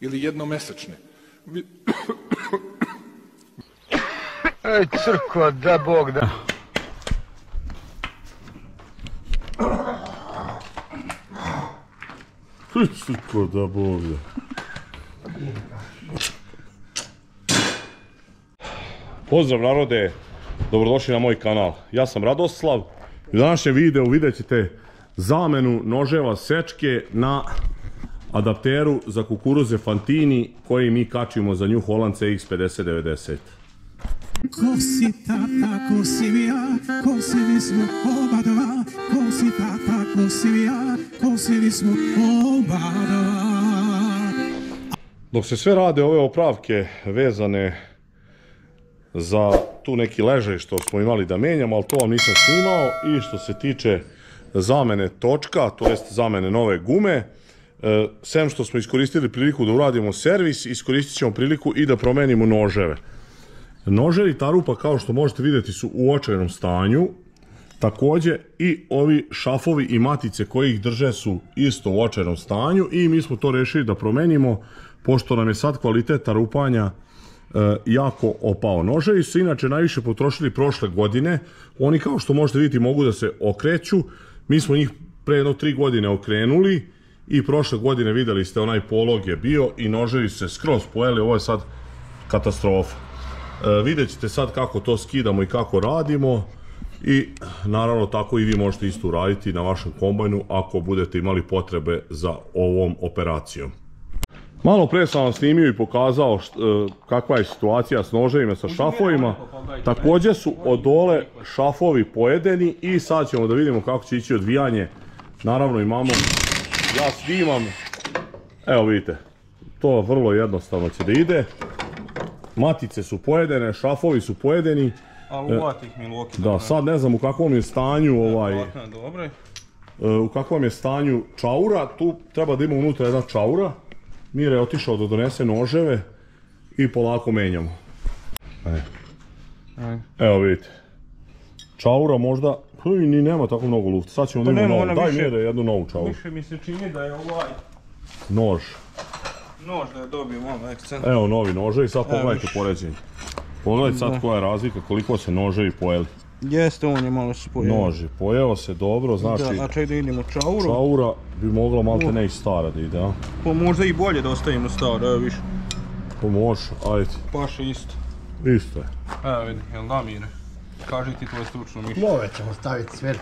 ili jednomesečne. Ej, crko, da Bog da. Crko, da Bog da. Pozdrav narode, dobrodošli na moj kanal. Ja sam Radoslav i u današnjem videu vidjet ćete zamenu noževa sečke na adapteru za kukuruze Fantini koji mi kačimo za New Holland CX5090. Ko si tata, ko si vi ja, ko si vi smo oba dva, ko si tata, ko si vi ja, ko si vi smo oba dva. Dok se sve rade ove opravke vezane za tu neki ležaj što smo imali da menjamo, ali to vam nisam snimao, i što se tiče zamene točka, to jest zamene nove gume, sem što smo iskoristili priliku da uradimo servis, iskoristit ćemo priliku i da promenimo noževe. Noževi tarupa, kao što možete vidjeti, su u očajnom stanju. Također i ovi šafovi i matice koji ih drže su isto u očajnom stanju i mi smo to rešili da promenimo, pošto nam je sad kvalitet tarupanja jako opao. Noževi su inače najviše potrošili prošle godine. Oni, kao što možete vidjeti, mogu da se okreću. Mi smo njih pre jedno 3 godine okrenuli i prošle godine vidjeli ste onaj polog je bio i noževi se skroz pojeli. Ovo je sad katastrofa. Vidjet ćete sad kako to skidamo i kako radimo i naravno tako i vi možete isto uraditi na vašem kombajnu ako budete imali potrebe za ovom operacijom. Malo pre sam vam snimio i pokazao kakva je situacija s noževima, sa šafovima. Također su od dole šafovi pojedeni i sad ćemo da vidimo kako će ići odvijanje. Naravno imamo, ja snimam, evo vidite, to vrlo jednostavno će da ide. Matice su pojedene, šafovi su pojedeni. Ali uvatih Milwaukee. Da, sad ne znam u kakvom je stanju u kakvom je stanju čaura. Tu treba da ima unutra jedna čaura. Mire je otišao da donese noževe i polako menjamo. Evo vidite. Čaura možda, ni nema tako mnogo lufta. Sad ćemo da imamo novu. Daj Mire jednu novu čauru. Više mi se čini da je ovaj nož da je dobio malo akcent. Evo novi noževi, sad pogledajte poređenje. Pogledajte sad koja je razlika, koliko se noževi pojeli. Jeste, on je malo se pojeo. Nož je pojeo se dobro, znači... Da, ček da idemo čauru. Čaura bi mogla malte ne i stara da ide, a? Pa možda i bolje da ostavimo staro, evo više. Pa može, ajde. Paše isto. Isto je. Evo vidi, jel da Mire? Kaži ti tvoje stručno mišljenje. Nove ćemo staviti sve.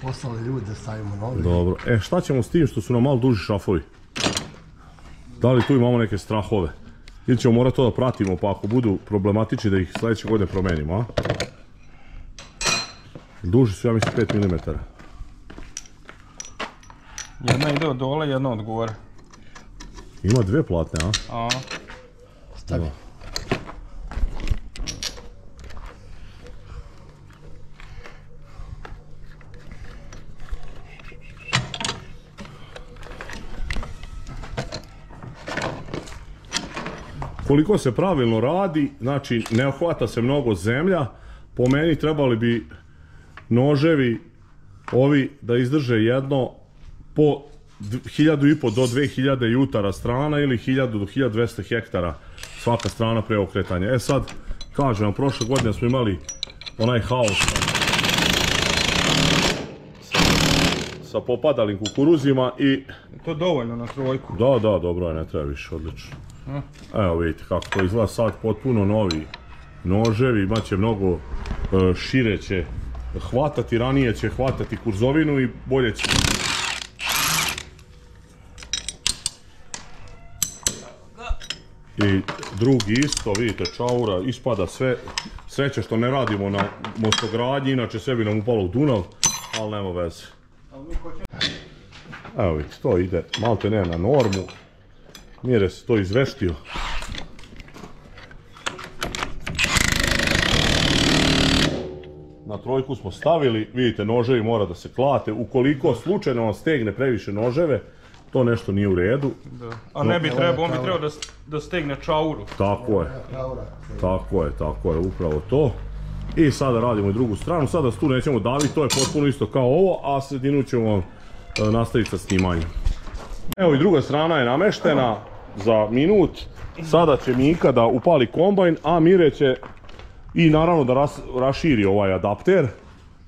Poslali ljudi da stavimo nove. Dobro, šta ćemo s tim što su nam malo duži šafovi? Da li tu imamo neke strahove? Ili ćemo morati to da pratimo, pa ako budu problematični da ih sljedeće godine promenimo, a? Duži su, ja mislim, 5 mm. Jedna ide od dole, jedna od gore. Ima dve platne, a? A. Stavi. Koliko se pravilno radi, znači ne ohvata se mnogo zemlja, po meni trebali bi noževi ovi da izdrže jedno po 1500 do 2000 jutara strana ili 1000 do 1200 hektara svaka strana pre okretanja. E sad, kažem, prošle godine smo imali onaj haos sa popadalim kukuruzima i... To je dovoljno na trojku. Da, dobro je, ne treba više, odlično. Evo vidite kako to izgleda sad, potpuno novi noževi, imat će mnogo šire će hvatati, ranije će hvatati kurzovinu i bolje će... I drugi isto, vidite, čaura, ispada sve, sreće što ne radimo na mostogradnji, inače sve bi nam upalo u Dunav, ali nema veze. Evo vidite, to ide malte ne na normu. Mire se to izveštio. Na trojku smo stavili, vidite, noževi mora da se klate. Ukoliko slučajno vam stegne previše noževe, to nešto nije u redu. A ne bi trebao, on bi trebao da stegne čauru. Tako je, upravo to. I sada radimo i drugu stranu, sada tu nećemo daviti, to je potpuno isto kao ovo, a sredinu ćemo nastaviti sa snimanjem. Evo i druga strana je nameštena, za minut. Sada će Mika da upali kombajn, a Mire će i naravno da raširi ovaj adapter.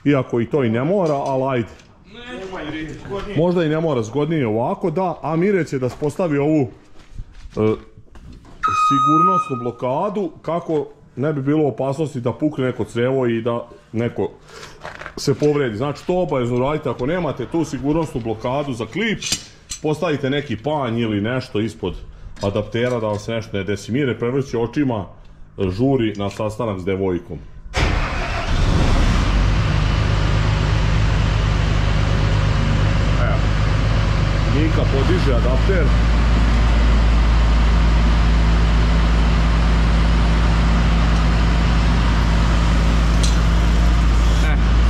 Iako i to i ne mora, ali ajde. Možda i ne mora, zgodnije ovako, da. A Mire će da postavi ovu sigurnosnu blokadu kako ne bi bilo opasnosti da pukne neko crevo i da neko se povredi. Znači to obavezno radite, ako nemate tu sigurnosnu blokadu za klip, postavite neki panj ili nešto ispod adaptera da vam se nešto ne desi. Mire prevrće očima, žuri na sastanak s devojkom. Evo, Mika podiže adapter.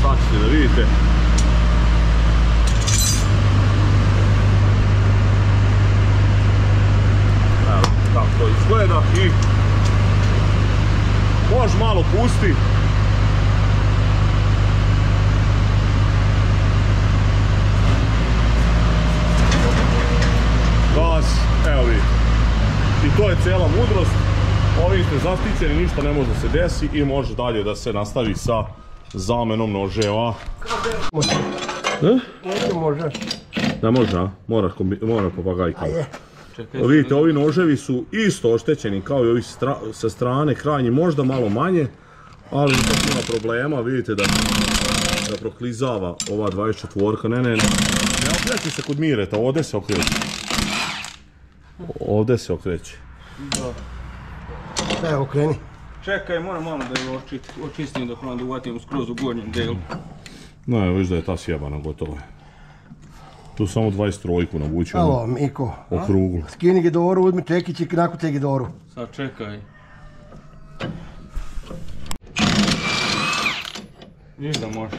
Sad ćete da vidite. Evo kako to izgleda i može malo pusti. Gas, evo vidite. I to je cijela mudrost. Ovim ste zaštićeni, ništa ne može da se desi i može dalje da se nastavi sa zamenom noževa. Može. Da može, a? Mora papagajka. Vidite, ovi noževi su isto oštećeni kao i ovi sa strane, krajnji možda malo manje, ali to nema problema, vidite da proklizava ova 24-ka. Ne okreće se kod Mireta, ovdje se okreće. Ovdje se okreće. Evo, okreni. Čekaj, moram malo da je očistim dok onda uvatim skroz u gornjem delu. No, evo viš da je ta sjebana gotova. Tu samo 23-ku navući Evo, Miko. okruglu. Skini Gedoru, uzmi čekić i nakute Gedoru. Sad čekaj. Viš da može.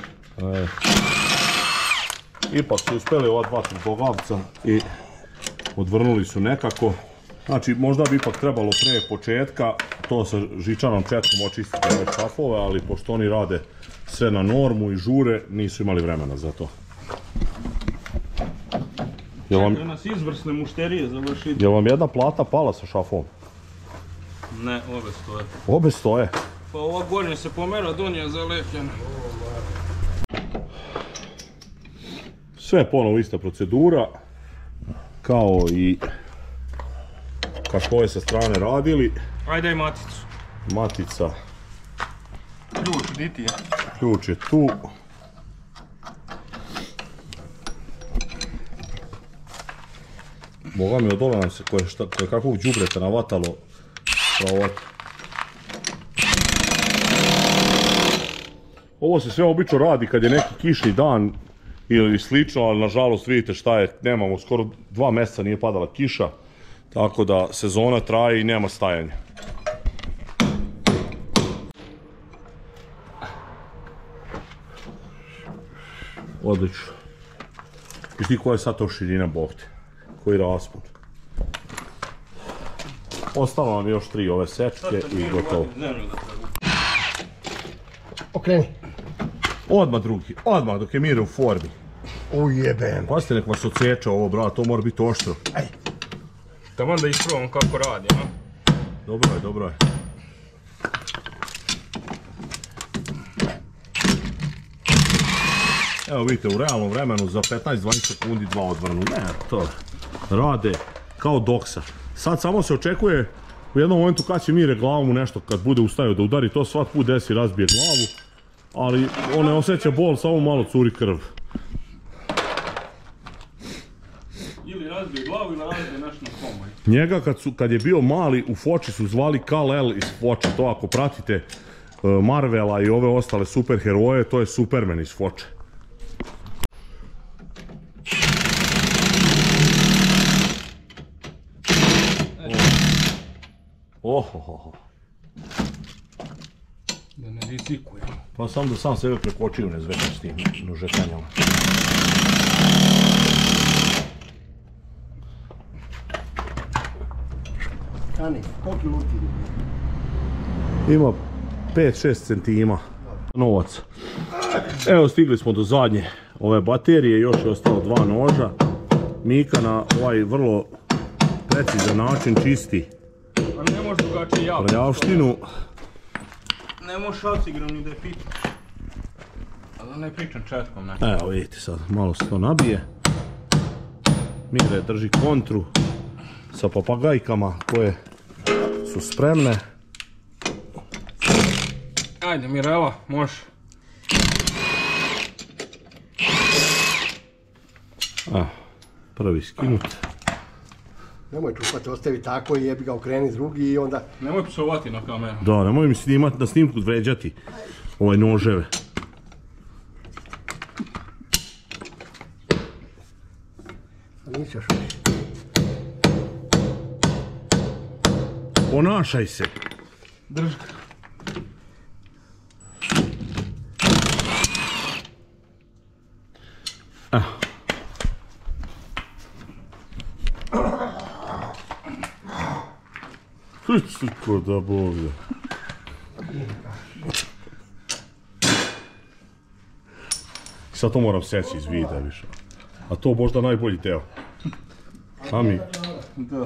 Ipak su uspjeli ova dva trgoglavca i odvrnuli su nekako. Znači, možda bi ipak trebalo pre početka to sa žičanom četkom očistiti ove šafove, ali pošto oni rade sve na normu i žure, nisu imali vremena za to. Čekaj nas izvrsne mušterije završiti. Je vam jedna plata pala sa šafom? Ne, obe stoje. Obe stoje. Pa ova gornja se pomera, donja zalepljena. Sve ponovo ista procedura, kao i kako ove sa strane radili. Ajde daj maticu. Matica. Ključ, di ti je? Ključ je tu. Boga mi odole nam se koje kakvog đubreta navatalo. Ovo se sve obično radi kad je neki kišni dan ili slično, ali nažalost vidite šta je, nemamo, skoro 2 mjeseca nije padala kiša, tako da sezona traje i nema stajanja. Odlično. Viš ti koja je sad to širina bokte? Koji raspon? Ostalo nam još 3 ove sečke i gotovo. Okreni. Odmah drugi, odmah dok je Mire u formi. Ujebem. Pazite nek vas odseče ovo, brat, to mora biti oštro. Aj. Taman da isprobam kako radi, a? Dobro je, dobro je. Evo vidite, u realnom vremenu za 15-20 sekundi 2 odvrnu. Ne, to rade kao doksa. Sad samo se očekuje u jednom momentu kad će Mire glavom u nešto, kad bude ustao da udari, to svat put desi, razbije glavu. Ali on ne osjeća bol, samo malo curi krv. Ili razbije glavu ili razbije nešto na kombaj. Njega kad je bio mali u Foči su zvali Kal-El iz Foče. To ako pratite Marvela i ove ostale superheroje, to je Superman iz Foče. Ohohoho. Da ne rizikujem. Pa sam da sam sebe prekočio ne zvekam s tim nožekanjama. Ani, koliko luti? Ima 5-6 centima novac. Evo stigli smo do zadnje ove baterije, još je ostalo 2 noža. Mika na ovaj vrlo precizan način čisti A ne može drugačije jako. prljavštinu. Ne može šalcigrom ni da je pitan. A da ne pričam četkom, ne. Evo vidite sad, malo se to nabije. Mire drži kontru sa papagajkama koje su spremne. Ajde Mirela, može. Prvi skinut. Nemoj čupati, ostavi tako i jebi ga, okreni drugi i onda... Nemoj psovati na kameru. Da, nemoj mi snimati na snimku vređati ove noževe. Nisi još uvijek. Ponašaj se. Drži ga. Ko da bovlja. Sad to moram seći iz videa više. A to možda najbolji deo. A mi? Da.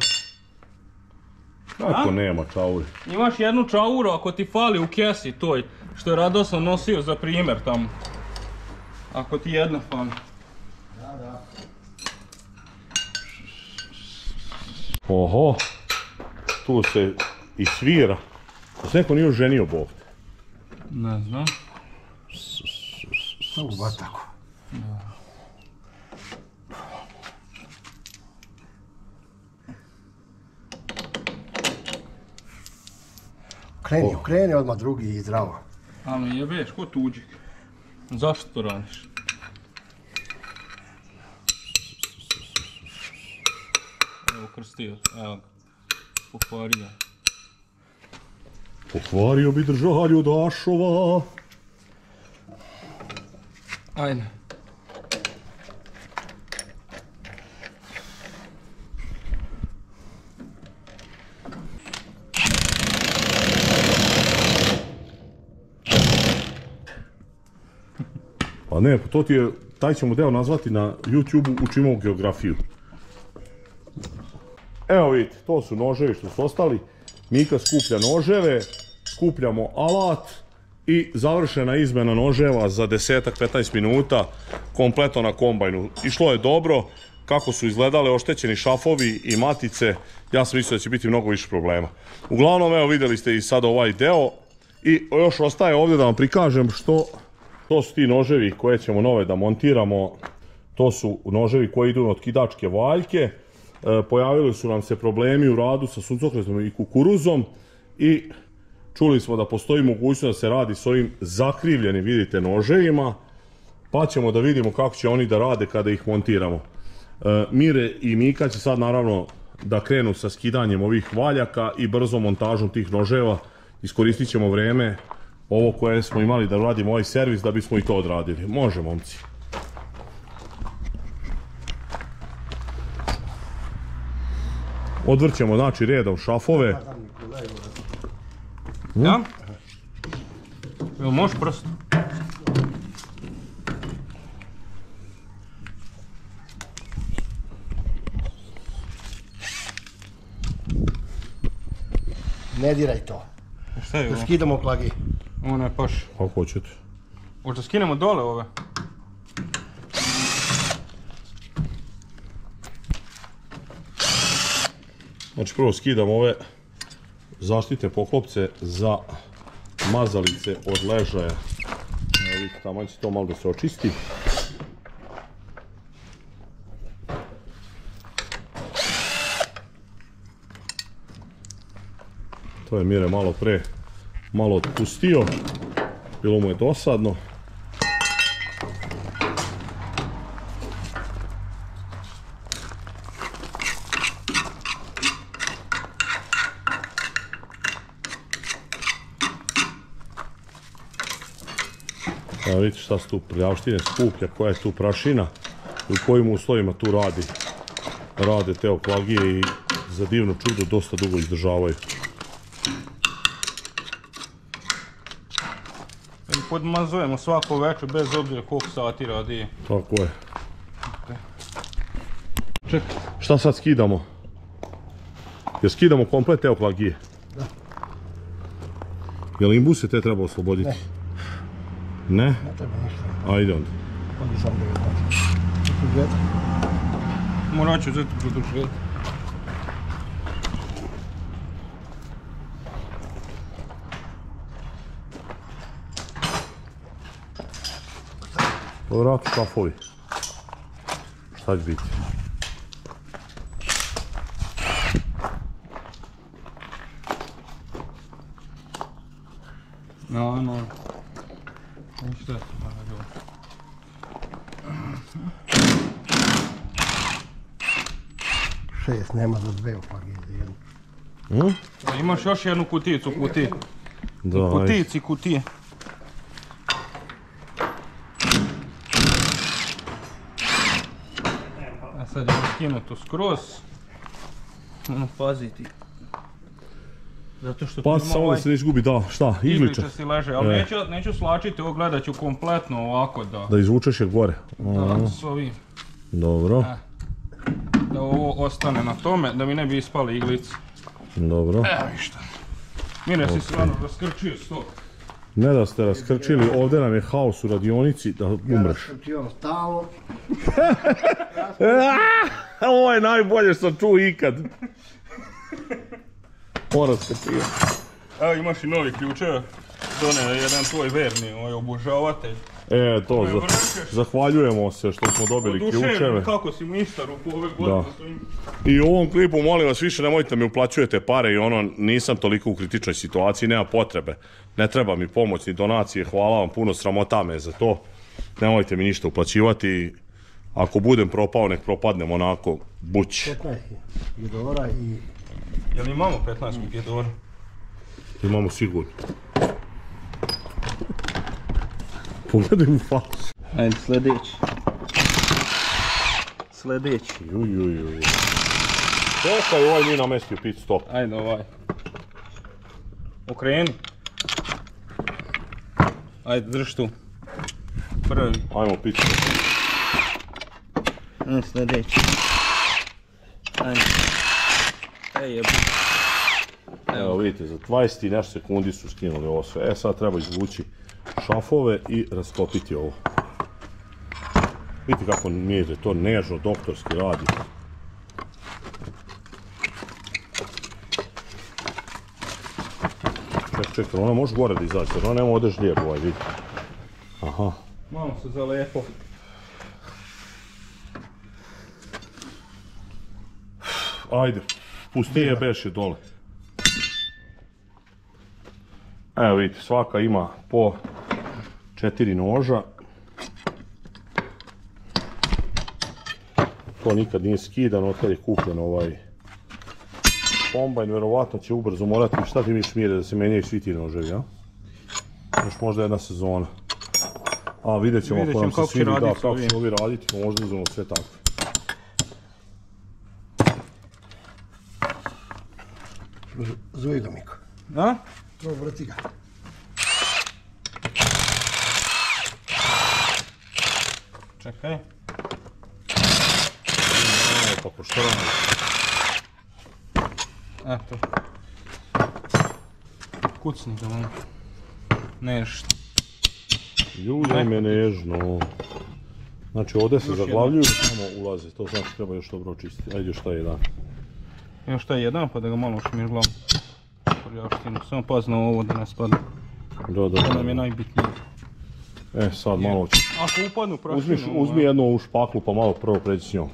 Kako nema čauri? Imaš jednu čauru ako ti fali u kesi toj, što je Radoslav nosio za primjer tamo. Ako ti jedna fali. Oho, tu se i svira. Da se neko nije oženio bog. Ne znam. Samo ba tako. Kreni odmah drugi i zdravo. Ali jebeš, ko tuđik? Zašto to radiš? Evo krstio, evo ga. Pokvario. Pokvario bi držalju Dašova. Ajde. Pa ne, to ti je, taj ćemo deo nazvati na YouTube-u Učimo geografiju. Evo vidite, to su noževi što su ostali. Mika skuplja noževe, skupljamo alat i završena izmena noževa za 10-15 minuta kompletno na kombajnu. Išlo je dobro, kako su izgledale oštećeni šafovi i matice, ja sam mislio da će biti mnogo više problema. Uglavnom, evo vidjeli ste i sad ovaj deo i još ostaje ovdje da vam prikažem što to su ti noževi koje ćemo nove da montiramo. To su noževi koji idu na otkidačke valjke. Pojavili su nam se problemi u radu sa suncokretom i kukuruzom i čuli smo da postoji mogućnost da se radi s ovim zakrivljenim, vidite, noževima, pa ćemo da vidimo kako će oni da rade kada ih montiramo. Mire i Mika će sad naravno da krenu sa skidanjem ovih valjaka i brzo montažom tih noževa. Iskoristit ćemo vreme ovo koje smo imali da radimo ovaj servis da bismo i to odradili. Može, momci. Odvrćemo, znači, redom šafove. Ja? Jel možeš prst? Ne diraj to. Šta je Da ovo? skidamo klagi. Ovo ne paš. Kako hoćete. Možda skinemo dole ove? Znači, prvo skidam ove zaštitne poklopce za mazalice od ležaja. Evo vidite, tamo će to malo da se očisti. To je Mire malo pre malo otpustio. Bilo mu je dosadno. Evo vidite šta su tu prljavštine, skuplja, koja je tu prašina i u kojim uslovima tu rade te oklagije i za divno čudo dosta dugo izdržavaju. I podmazujemo svako večer bez obzira koliko sati radi. Tako je. Čekaj. Šta sad skidamo? Jer skidamo komplet eoklagije. Da. Jel imbuse te treba osloboditi? Ne. Ne? Ne treba ništa. Ajde onda. Onda sam da ga produžetak. Morat ću uzeti produžetak. Vratu šafovi. Šta će biti? No. Šta je to? Šest, nema za dve opage za jednu. Imaš još jednu kutijicu, kutije. Da, ajde. Kutijici, kutije. A sad je skinuto skroz. Ono, paziti. Zato što Pa samo da se ne izgubi, da, šta, igliča. Igliča si leže, ali neću slačiti, ovo gledat ću kompletno ovako da... Da izvučeš je gore. Da, s ovim. Dobro. Da ovo ostane na tome, da mi ne bi ispali iglice. Dobro. Evo išta. Mire si stvarno raskrčio sto. Ne da ste raskrčili, ovdje nam je haos u radionici da umreš. Raskrčio stalo. Ovo je najbolje što sam čuo ikad. Raskrčio. Evo imaš i novi ključeva. Donio je jedan tvoj verni obožavatelj. To, zahvaljujemo se što smo dobili ključeve. Kako si mistaru po ove godine. I u ovom klipu molim vas više nemojte mi uplaćujete pare i ono nisam toliko u kritičnoj situaciji, nema potrebe. Ne treba mi pomoć ni donacije, hvala vam puno, sramota me za to. Nemojte mi ništa uplaćivati. Ako budem propao, nek propadnem onako buć. 15 gidora i... Jel imamo 15 gidora? Imamo sigurno. Pogledaj mu facu. Ajde, sljedeći. Jujujujuj. Čekaj, ovaj nije namestio pit stop. Ajde, ovaj. Okreni. Ajde, drž tu. Prvi. Ajmo pit stop. Ajde, sljedeći. Ajde. Evo vidite, za 20 i nešto sekundi su skinuli ovo sve. Sad treba izvući šafove i rastopiti ovo. Vidite kako nije to nežno, doktorski radi. Čekaj, ona može gore da izaći, jer ona nema ovdje žlijeb ovaj, vidite. Aha. Malo se zalepo. Ajde, pusti je beše dole. Evo vidite, svaka ima po 4 noža. To nikad nije skidano od kad je kupljen ovaj kombajn, vjerovatno će ubrzo morati, šta ti misliš Mire, da se menjaju svi ti noževi, ja? Još možda jedna sezona. A vidjet ćemo ako nam se svidi, da, kako će ovi raditi, možda uzmemo sve takve. Zuji ga, Miko. A? To vrti ga. Čekaj. Kako što radi? Eto. Kucni ga malo. Nešto. Ljudaj me nežno. Znači ovdje se zaglavljuju, samo ulaze, to znači treba još dobro očistiti. Ajde još taj jedan. Još taj jedan pa da ga malo šmir glavom. Prljaštinu, samo pazi na ovo da ne spada. Da. To nam je najbitnije. Sad malo ću. Ako upadnu prašinu... Uzmi jednu ovu špaklu pa malo prvo pređi s njom.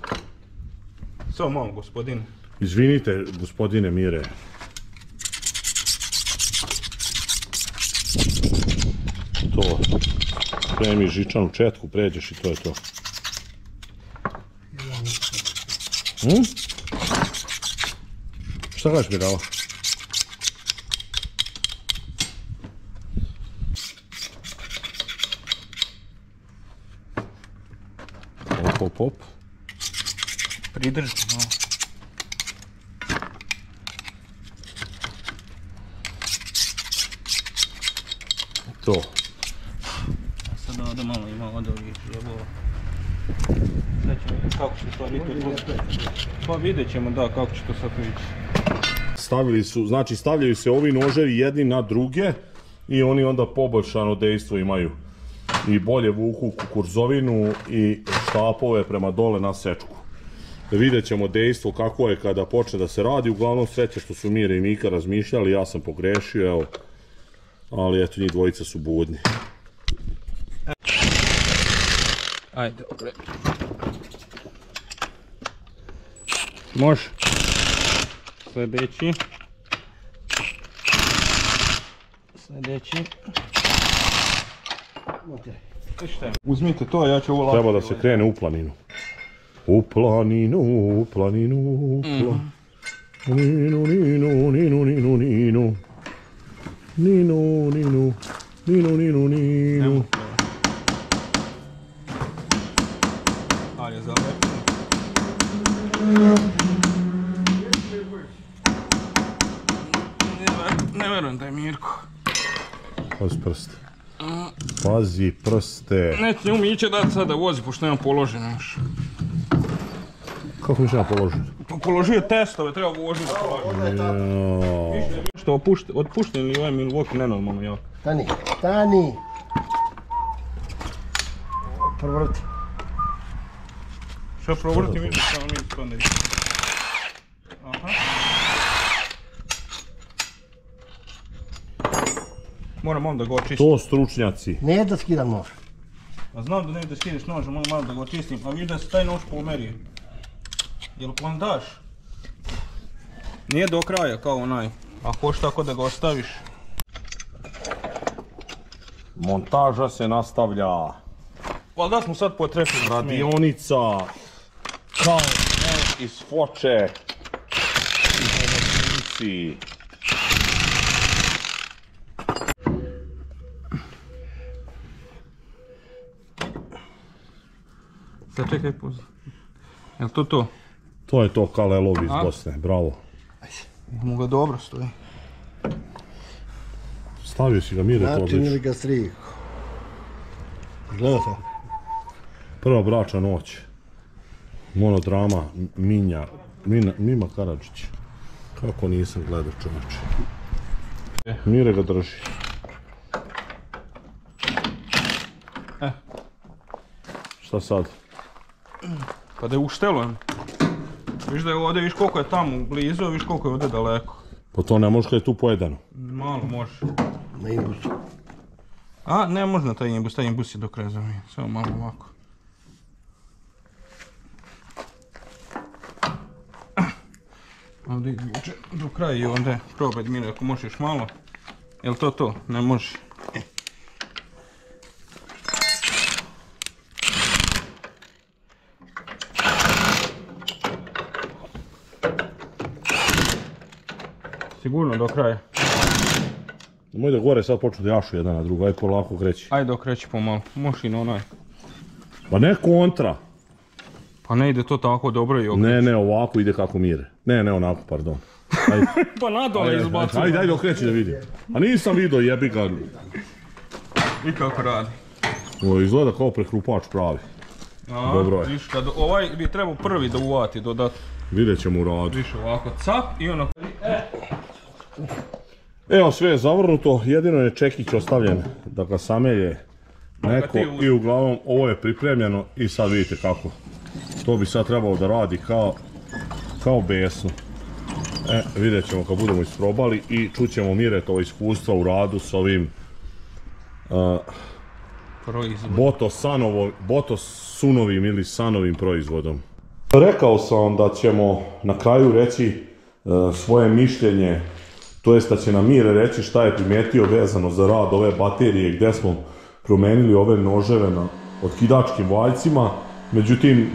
Samo malo, gospodine. Izvinite, gospodine Mire. To. Premi žičanu četku, pređeš i to je to. Šta kažeš Mirala? Hop. Pridrži malo. To. Sad ovdje malo ima od ovih žebova. Sad ćemo vidjeti kako će to biti. Pa vidjet ćemo da kako će to sad ići. stavljaju se ovi noževi jedni na druge i oni onda poboljšano dejstvo imaju. I bolje vuku kukurzovinu i štapove prema dole na sečku. Vidjet ćemo dejstvo kako je kada počne da se radi. Uglavnom sreće što su Mire i Mika razmišljali, ja sam pogrešio, evo. Ali eto, njih dvojica su budni. Ajde, okre. Može. Sljedeći. Uzmite to, ja ću ovo lako. Treba da se krene u planinu. U planinu, u planinu, u planinu. Ninu, ninu, ninu, ninu, ninu. Ninu, ninu, ninu, ninu, ninu. Ali je zalepno. Ne verujem da je Mirko. Pazi prste. Pazi prste. Neće Miće dati sad da vozi, pošto nemam položeno još. Kako mi se ja položiti? Pa položio testove, treba voziti. Što otpušten li ovaj Milwaukee nenormalno jako? Stani. Provrti. Što provrti mi samo mi to ne vidim. Aha. Moram onda ga očistim. To stručnjaci. Ne da skidam nož. A znam da ne da skidiš noža, moram malo da ga očistim. A vidim da se taj nož pomerio. Jel plandaš? Nije do kraja kao onaj. A hoš tako da ga ostaviš. Montaža se nastavlja. Pa da smo sad potrefili. Radionica. Kao iz Foče. I pomoćnici. Sad čekaj pozdrav. Jel to to? To je to Kalelov iz Bosne, bravo. Mu ga dobro stoji. Stavio si ga Mire, to odlično. Načinili ga striku. Gledajte. Prva bračna noć. Monodrama Mima Karadžić. Kako nisam gledao, čovječe. Mire ga drži. Šta sad? Pa da je uštelujem. Viš da je ovdje, viš koliko je tamo blizu, viš koliko je ovdje daleko. Pa to ne može kad je tu pojedano. Malo može. Na imbusu. A, ne može na taj imbus je do kraja zamijen. Samo malo ovako. Ovdje izvuče do kraja i onda probaj Mire ako možeš malo. Jel to to? Ne može. Sigurno do kraja. Nemoj da gore sad počnu da jašu jedan na drugo, aj polako kreći. Ajde okreći pomalo, možeš i na onaj. Pa ne kontra. Pa ne ide to tako dobro i okreći. Ne, ovako ide kako Mire. Ne, onako, pardon. Ajde. Pa nadole izbacu. Ajde okreći da vidim. A nisam vidio, jebi ga. I kako radi. Ovo izgleda kao prekrupač pravi. Dobro je. Viš, kad ovaj bi trebao prvi da uvati dodat. Vidjet ćemo u radu. Viš ovako cap i ono. Evo sve je zavrnuto, jedino je čekić ostavljen da ga samelje neko i uglavnom ovo je pripremljeno i sad vidite kako. To bi sad trebalo da radi kao besno. Vidjet ćemo kad budemo isprobali i čućemo Miretovo iskustva u radu s ovim Botosunovim ili Sanovim proizvodom. Rekao sam da ćemo na kraju reći svoje mišljenje, to jest da će nam Mire reći šta je primijetio vezano za rad ove baterije gdje smo promenili ove noževe na otkidačkim valjcima. Međutim,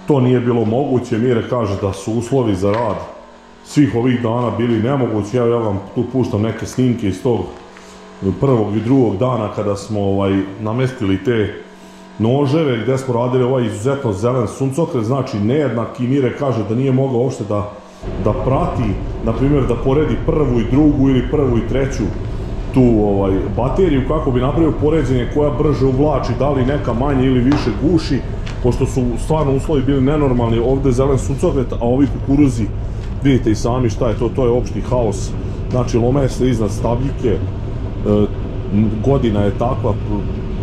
to nije bilo moguće. Mire kaže da su uslovi za rad svih ovih dana bili nemogući. Ja vam tu puštam neke snimke iz tog prvog i drugog dana kada smo namestili te noževe gdje smo radili ovaj izuzetno zelen suncokret, znači nejednak, i Mire kaže da nije mogao uopšte da prati, na primjer da poredi prvu i drugu ili prvu i treću tu bateriju kako bi napravio poređenje koja brže uvlači, da li neka manje ili više guši, pošto su stvarno uslovi bili nenormalni, ovdje zelen suncokret, a ovi kukuruzi vidite i sami šta je to je opšti haos. Znači lome se iznad stabljike, godina je takva,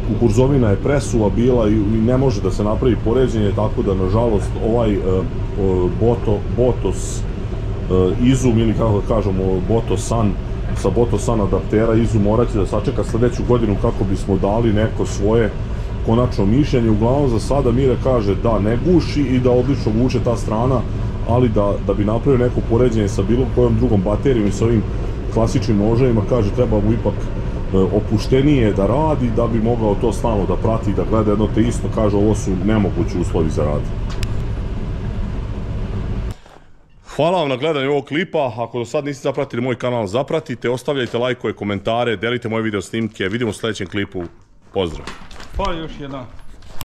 kukurzovina je presuva bila i ne može da se napravi poređenje, tako da nažalost ovaj Botos Izum, ili kako kažemo Botosan, sa Botosan adaptera Izum morat će da sačeka sljedeću godinu kako bismo dali neko svoje konačno mišljenje. Uglavnom za sada Mire kaže da ne guši i da odlično vuče ta strana, ali da bi napravio neko poređenje sa bilo kojom drugom baterijom i sa ovim klasičnim noževima, kaže treba mu ipak opuštenije da radi, da bi mogao to stalno da prati i da gleda jedno te isto. Kaže ovo su nemogući uslovi za rad. Hvala vam na gledanju ovog klipa. Ako do sad niste zapratili moj kanal, zapratite, ostavljajte lajkove, komentare, delite moje video snimke. Vidimo u sljedećem klipu. Pozdrav! Pa još jedan.